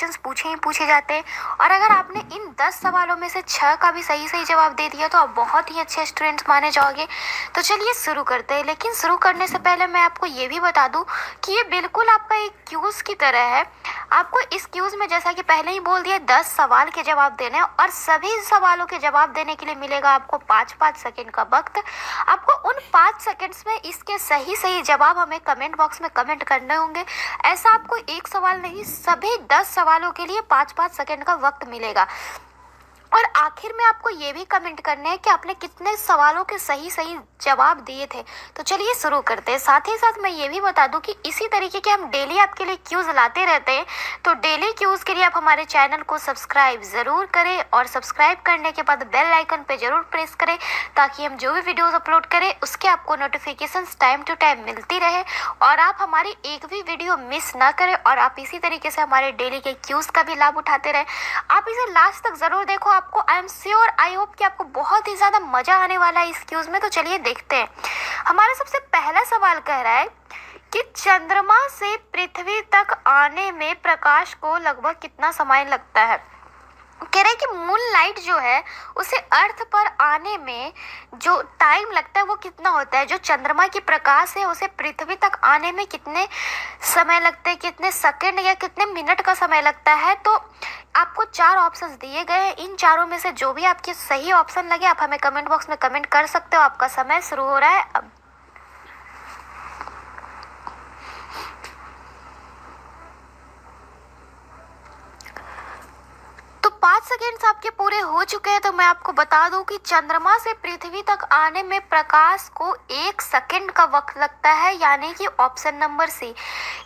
Questions पूछे ही पूछे जाते हैं। और अगर आपने इन 10 सवालों में से 6 का भी सही जवाब दे दिया तो आप बहुत ही अच्छे स्टूडेंट्स माने जाओगे। तो चलिए शुरू करते हैं। लेकिन शुरू करने से पहले मैं आपको ये भी बता दूं कि ये बिल्कुल आपका एक क्यूज की तरह है। आपको इस क्यूज में, जैसा कि पहले ही बोल दिया, 10 सवाल के जवाब देने हैं और सभी सवालों के जवाब देने के लिए मिलेगा आपको 5-5 सेकंड का वक्त। आपको उन 5 सेकंड्स में इसके सही जवाब हमें कमेंट बॉक्स में कमेंट करने होंगे। ऐसा आपको एक सवाल नहीं, सभी 10 सवालों के लिए 5-5 सेकंड का वक्त मिलेगा। और आखिर में आपको ये भी कमेंट करने हैं कि आपने कितने सवालों के सही जवाब दिए थे। तो चलिए शुरू करते हैं। साथ ही साथ मैं ये भी बता दूं कि इसी तरीके के हम डेली आपके लिए क्यूज लाते रहते हैं। तो डेली क्यूज के लिए आप हमारे चैनल को सब्सक्राइब ज़रूर करें और सब्सक्राइब करने के बाद बेल आइकन पे ज़रूर प्रेस करें ताकि हम जो भी वीडियोज़ अपलोड करें उसके आपको नोटिफिकेशन टाइम टू टाइम मिलती रहे और आप हमारी एक भी वीडियो मिस ना करें। और आप इसी तरीके से हमारे डेली के क्यूज का भी लाभ उठाते रहें। आप इसे लास्ट तक ज़रूर देखो। आपको I am sure, I hope कि आपको बहुत ही ज़्यादा मज़ा आने वाला है इस क्यूज में। तो चलिए देखते हैं। हमारा सबसे पहला सवाल कह रहा है कि चंद्रमा से पृथ्वी तक आने में प्रकाश को लगभग कितना समय लगता है। कह रहे हैं कि मून लाइट जो है उसे अर्थ पर आने में जो टाइम लगता है वो कितना होता है। जो चंद्रमा की प्रकाश है उसे पृथ्वी तक आने में कितने समय लगते हैं, कितने सेकंड या कितने मिनट का समय लगता है। तो आपको 4 ऑप्शंस दिए गए हैं। इन चारों में से जो भी आपके सही ऑप्शन लगे आप हमें कमेंट बॉक्स में कमेंट कर सकते हो। आपका समय शुरू हो रहा है अब। तो 5 सेकेंड्स आपके पूरे हो चुके हैं। तो मैं आपको बता दूं कि चंद्रमा से पृथ्वी तक आने में प्रकाश को 1 सेकेंड का वक्त लगता है, यानी कि ऑप्शन नंबर सी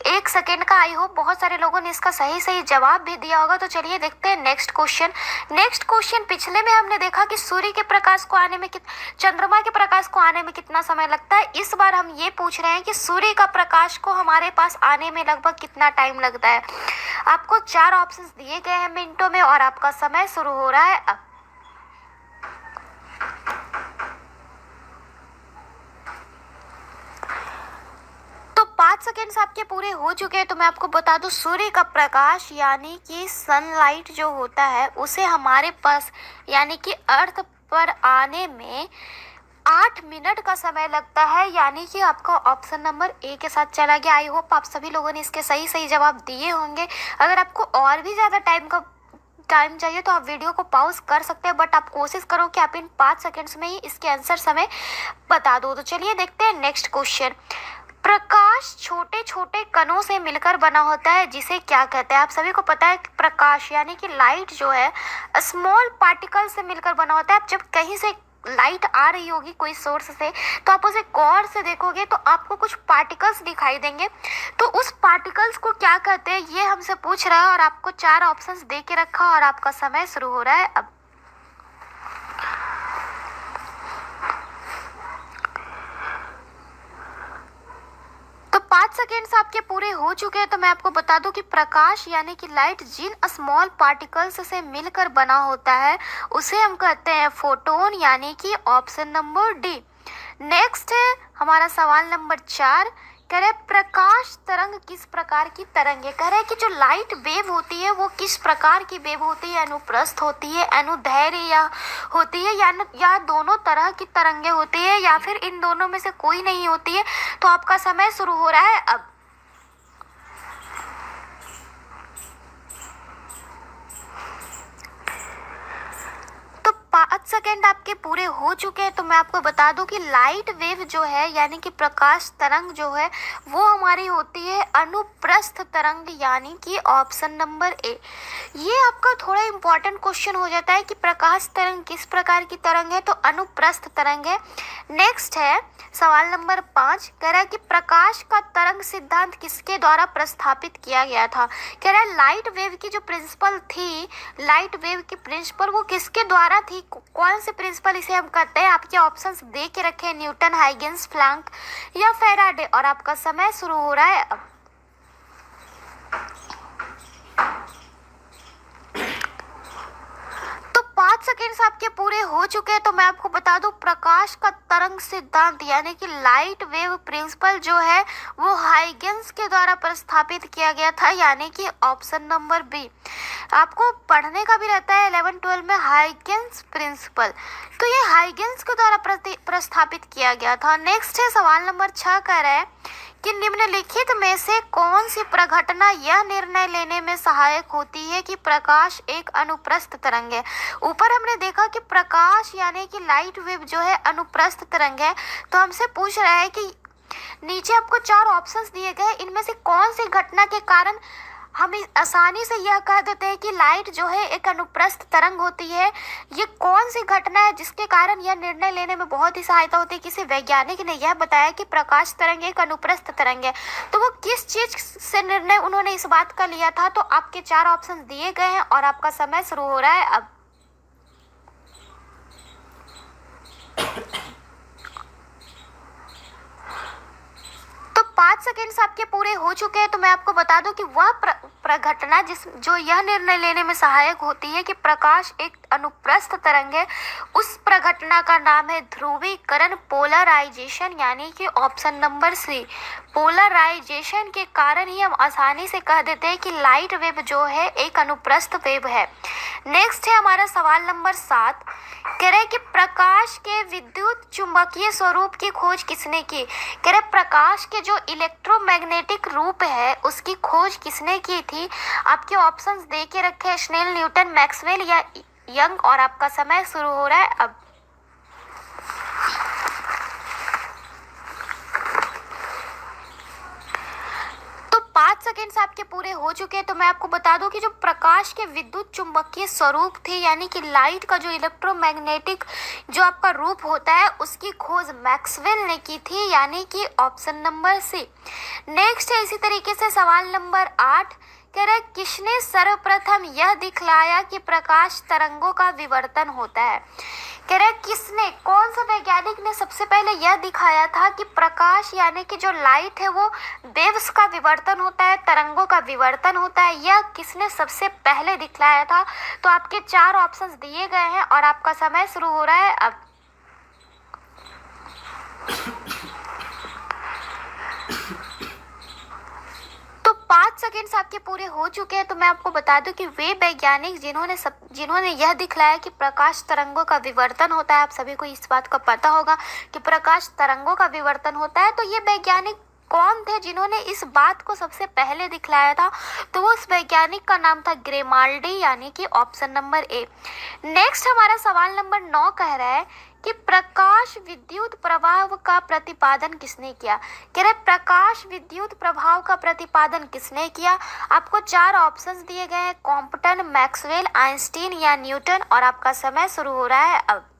1 सेकेंड का। आई होप बहुत सारे लोगों ने इसका सही जवाब भी दिया होगा। तो चलिए देखते हैं नेक्स्ट क्वेश्चन। पिछले में हमने देखा कि सूर्य के प्रकाश को आने में चंद्रमा के प्रकाश को आने में कितना समय लगता है। इस बार हम ये पूछ रहे हैं कि सूर्य का प्रकाश को हमारे पास आने में लगभग कितना टाइम लगता है। आपको 4 ऑप्शंस दिए गए हैं मिनटों में और आपका समय शुरू हो रहा है अब। तो 5 सेकेंड्स आपके पूरे हो चुके हैं। तो मैं आपको बता दूं सूर्य का प्रकाश यानी कि सनलाइट जो होता है उसे हमारे पास यानी कि अर्थ पर आने में 8 मिनट का समय लगता है, यानी कि आपका ऑप्शन नंबर ए के साथ चला गया। आई होप आप सभी लोगों ने इसके सही जवाब दिए होंगे। अगर आपको और भी ज़्यादा टाइम चाहिए तो आप वीडियो को पॉज कर सकते हैं, बट आप कोशिश करो कि आप इन 5 सेकंड्स में ही इसके आंसर समय बता दो। तो चलिए देखते हैं नेक्स्ट क्वेश्चन। प्रकाश छोटे छोटे कणों से मिलकर बना होता है जिसे क्या कहते हैं। आप सभी को पता है कि प्रकाश यानी कि लाइट जो है स्मॉल पार्टिकल से मिलकर बना होता है। आप जब कहीं से लाइट आ रही होगी कोई सोर्स से तो आप उसे गौर से देखोगे तो आपको कुछ पार्टिकल्स दिखाई देंगे। तो उस पार्टिकल्स को क्या कहते हैं ये हमसे पूछ रहा है और आपको 4 ऑप्शंस दे के रखा और आपका समय शुरू हो रहा है अब। तो 5 सेकेंड्स आपके पूरे हो चुके हैं। तो मैं आपको बता दूं कि प्रकाश यानी कि लाइट जिन स्मॉल पार्टिकल्स से मिलकर बना होता है उसे हम कहते हैं फोटोन, यानी कि ऑप्शन नंबर डी। नेक्स्ट है हमारा सवाल नंबर 4। कह रहे प्रकाश तरंग किस प्रकार की तरंग है। कह रहे कि जो लाइट वेव होती है वो किस प्रकार की वेव होती है। अनुप्रस्थ होती है, अनुदैर्घ्य या होती है, या दोनों तरह की तरंगे होती है, या फिर इन दोनों में से कोई नहीं होती है। तो आपका समय शुरू हो रहा है अब। तो 5 सेकेंड आपके पूरे हो चुके हैं। तो मैं आपको बता दूं कि लाइट वेव जो है यानी कि प्रकाश तरंग जो है वो हमारी होती है अनुप्रस्थ तरंग, यानी कि ऑप्शन नंबर ए। ये आपका थोड़ा इंपॉर्टेंट क्वेश्चन हो जाता है कि प्रकाश तरंग किस प्रकार की तरंग है, तो अनुप्रस्थ तरंग है। नेक्स्ट है सवाल नंबर 5। कह रहा है कि प्रकाश का तरंग सिद्धांत किसके द्वारा प्रस्तावित किया गया था। कह रहा है लाइट वेव की जो प्रिंसिपल थी, लाइट वेव की प्रिंसिपल वो किसके द्वारा थी, कौन से प्रिंसिपल इसे हम कहते हैं। आपके ऑप्शंस दे के रखे हैं, न्यूटन, हाइगेंस, प्लैंक या फैराडे। और आपका समय शुरू हो रहा है अब। तो 5 सेकेंड सेकेंड्स आपके पूरे हो चुके हैं तो मैं आपको बता दूं प्रकाश का तरंग सिद्धांत यानी कि लाइट वेव प्रिंसिपल जो है वो हाइगेंस के द्वारा प्रस्तावित किया गया था, यानी कि ऑप्शन नंबर बी। आपको पढ़ने का भी रहता है 11-12 में हाइगेंस प्रिंसिपल, तो ये हाइगेंस के द्वारा प्रस्तावित किया गया था। नेक्स्ट है सवाल नंबर 6, कह रहा है कि निम्नलिखित में से कौन सी प्रघटना यह निर्णय लेने में सहायक होती है कि प्रकाश एक अनुप्रस्थ तरंग है। ऊपर हमने देखा कि प्रकाश यानी कि लाइट वेव जो है अनुप्रस्थ तरंग है, तो हमसे पूछ रहा है कि नीचे आपको 4 ऑप्शंस दिए गए, इनमें से कौन सी घटना के कारण हम आसानी से यह कह देते हैं कि लाइट जो है एक अनुप्रस्थ तरंग होती है। ये कौन सी घटना है जिसके कारण यह निर्णय लेने में बहुत ही सहायता होती है। किसी वैज्ञानिक ने यह बताया कि प्रकाश तरंग एक अनुप्रस्थ तरंग है, तो वो किस चीज से निर्णय उन्होंने इस बात का लिया था। तो आपके 4 ऑप्शन दिए गए हैं और आपका समय शुरू हो रहा है अब। तो 5 सेकेंड्स आपके पूरे हो चुके हैं तो मैं आपको बता दूं कि वह प्रघटना जो यह निर्णय लेने में सहायक होती है कि प्रकाश एक अनुप्रस्थ तरंग है, उस प्रघटना का नाम है ध्रुवीकरण, पोलराइजेशन, यानी कि ऑप्शन नंबर सी। पोलराइजेशन के कारण ही हम आसानी से कह देते हैं कि लाइट वेव जो है एक अनुप्रस्थ वेव है। नेक्स्ट है हमारा सवाल नंबर 7, कह रहे कि प्रकाश के विद्युत चुंबकीय स्वरूप की खोज किसने की। कह रहे प्रकाश के जो इलेक्ट्रोमैग्नेटिक रूप है उसकी खोज किसने की थी। आपके ऑप्शंस दे के रखे हैं, स्नेल, न्यूटन, मैक्सवेल या यंग, और आपका समय शुरू हो रहा है अब। तो 5 सेकेंड्स आपके पूरे हो चुके हैं तो मैं आपको बता दूं कि जो प्रकाश के विद्युत चुंबकीय स्वरूप थे यानी कि लाइट का जो इलेक्ट्रोमैग्नेटिक जो आपका रूप होता है उसकी खोज मैक्सवेल ने की थी, यानी कि ऑप्शन नंबर सी। नेक्स्ट है इसी तरीके से सवाल नंबर 8, कह रहे किसने सर्वप्रथम यह दिखलाया कि प्रकाश तरंगों का विवर्तन होता है। कह रहे किसने, कौन सा वैज्ञानिक ने सबसे पहले यह दिखाया था कि प्रकाश यानी कि जो लाइट है वो वेव्स का विवर्तन होता है, तरंगों का विवर्तन होता है, यह किसने सबसे पहले दिखलाया था। तो आपके 4 ऑप्शंस दिए गए हैं और आपका समय शुरू हो रहा है अब। तो 5 सेकेंड्स आपके पूरे हो चुके हैं तो मैं आपको बता दूं कि वे वैज्ञानिक जिन्होंने यह दिखलाया कि प्रकाश तरंगों का विवर्तन होता है, आप सभी को इस बात का पता होगा कि प्रकाश तरंगों का विवर्तन होता है, तो ये वैज्ञानिक कौन थे जिन्होंने इस बात को सबसे पहले दिखलाया था। तो वो उस वैज्ञानिक का नाम था ग्रेमाल्डी, यानी कि ऑप्शन नंबर ए। नेक्स्ट हमारा सवाल नंबर 9 कह रहा है कि प्रकाश विद्युत प्रभाव का प्रतिपादन किसने किया। कह रहे प्रकाश विद्युत प्रभाव का प्रतिपादन किसने किया। आपको 4 ऑप्शंस दिए गए हैं, कॉम्पटन, मैक्सवेल, आइंस्टीन या न्यूटन, और आपका समय शुरू हो रहा है अब।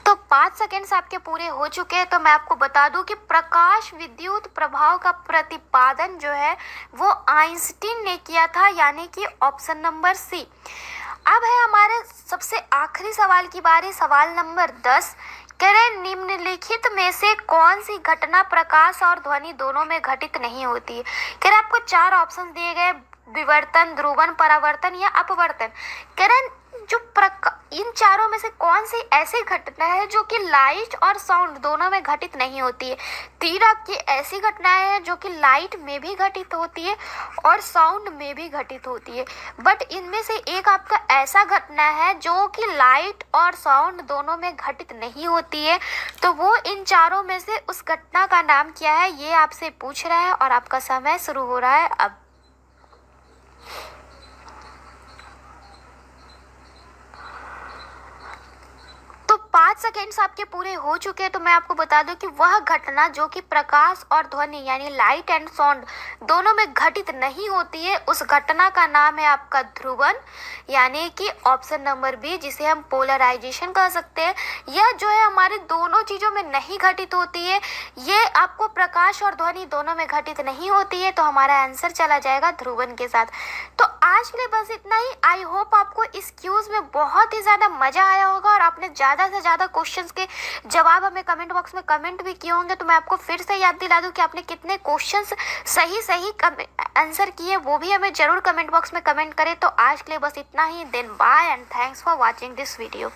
तो 5 सेकेंड्स आपके पूरे हो चुके हैं तो मैं आपको बता दूं कि प्रकाश विद्युत प्रभाव का प्रतिपादन जो है वो आइंस्टीन ने किया था, यानी कि ऑप्शन नंबर सी। अब है हमारे सबसे आखिरी सवाल की बारी, सवाल नंबर 10, कह रहे निम्नलिखित में से कौन सी घटना प्रकाश और ध्वनि दोनों में घटित नहीं होती है। कह रहे आपको 4 ऑप्शन दिए गए, विवर्तन, ध्रुवन, परावर्तन या अपवर्तन। कह रहे जो इन चारों में से कौन सी ऐसी घटना है जो कि लाइट और साउंड दोनों में घटित नहीं होती है। 3 आपकी ऐसी घटनाएं हैं जो कि लाइट में भी घटित होती है और साउंड में भी घटित होती है, बट इनमें से एक आपका ऐसा घटना है जो कि लाइट और साउंड दोनों में घटित नहीं होती है। तो वो इन चारों में से उस घटना का नाम क्या है ये आपसे पूछ रहा है और आपका समय शुरू हो रहा है अब। तो 5 सेकेंड्स आपके पूरे हो चुके हैं तो मैं आपको बता दूं कि वह घटना जो कि प्रकाश और ध्वनि यानी लाइट एंड साउंड दोनों में घटित नहीं होती है, उस घटना का नाम है आपका ध्रुवन, यानी कि ऑप्शन नंबर बी, जिसे हम पोलराइजेशन कह सकते हैं। यह जो है हमारे दोनों चीज़ों में नहीं घटित होती है, ये आपको प्रकाश और ध्वनि दोनों में घटित नहीं होती है, तो हमारा आंसर चला जाएगा ध्रुवन के साथ। तो आज के लिए बस इतना ही। आई होप आपको इस क्यूज में बहुत ही ज़्यादा मज़ा आया होगा और आपने ज़्यादा से ज़्यादा क्वेश्चंस के जवाब हमें कमेंट बॉक्स में कमेंट भी किए होंगे। तो मैं आपको फिर से याद दिला दूं कि आपने कितने क्वेश्चंस सही आंसर किए, वो भी हमें ज़रूर कमेंट बॉक्स में कमेंट करें। तो आज के लिए बस इतना ही। Then bye and thanks for watching this video.